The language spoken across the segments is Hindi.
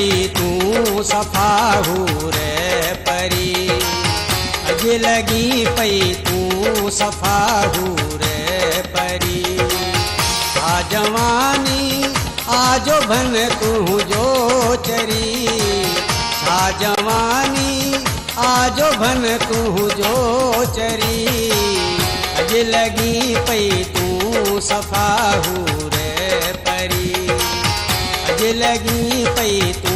पई तू सफ़ाहू रे परी, अज लगी पई तू सफ़ाहू रे परी। आ जवानी आजो भन तू जो चरी, आ जवानी आजो भन तू जो चरी, अज लगी पई तू सफ़ाहू रे परी, अज लगी पई तू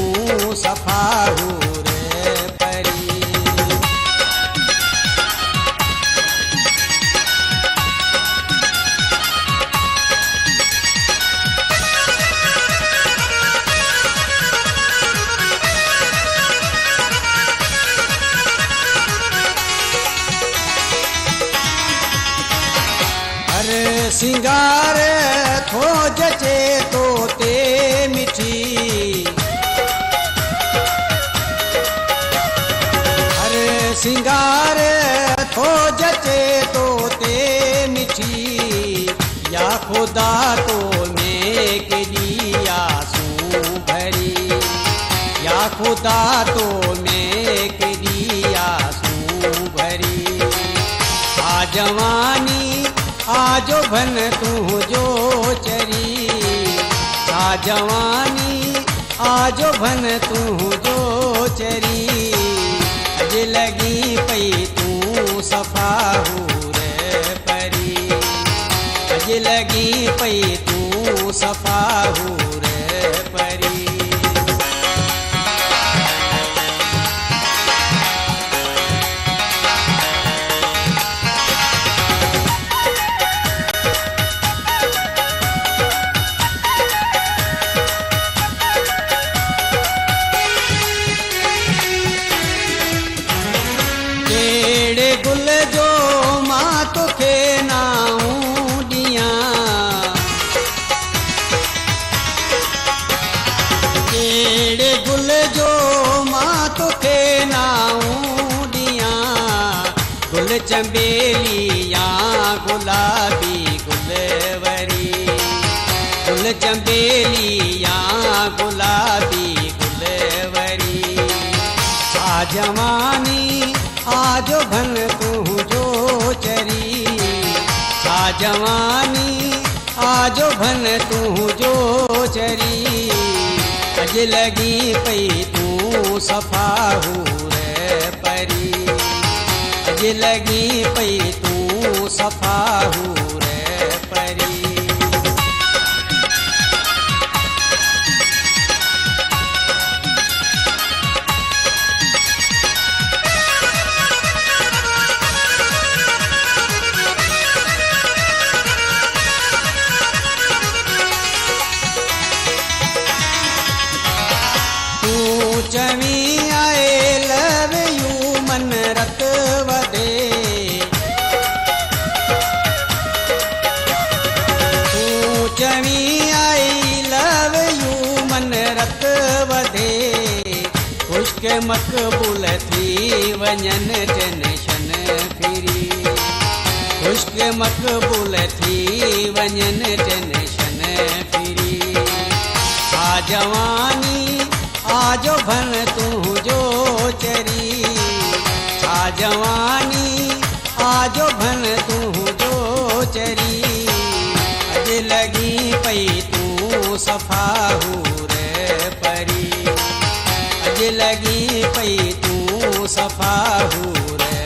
सफ़ाहू रे परी। सिंगार थो जचे तो ते मिठी, अरे सिंगार थो जचे तो ते मिठी, या खुदा तो नेक दिया सू भरी, या खुदा तो नेक दिया सू भरी। आ जवानी आजो भन तू जो चरी, आ जवानी आजो भन तू जो चरी, अज लगी पई तू सफ़ाहू रे परी, अज लगी पई तू सफ़ाहू रे परी। गुल जो मां तोखे नाऊं ॾियां, कहिड़े गुल जो मां तोखे नाऊं ॾियां, गुल चंबेली या गुलाबी गुलवरी, गुल चंबेली या गुलाबी गुलवरी। आ जवानी आजो भन तू जो चरी, आ जवानी आजो भन तू जो चरी, अज लगी पई तू सफ़ाहू रे परी, अज लगी पई तू सफ़ाहू रे परी। चवी आए लव यू मन रत वधे, तू चवी आई लव यू मन रत वधे, खुश्क मक़बूल थी वञन टेंशन फिरी, खुश्क मक़बूल थी वञन टेंशन फिरी। आ जवानी आजो भन तू जो चरी, आ जवानी आजो भन तू जो चरी, अज लगी पई तू सफ़ाहू रे परी, अज लगी पई तू सफ़ाहू रे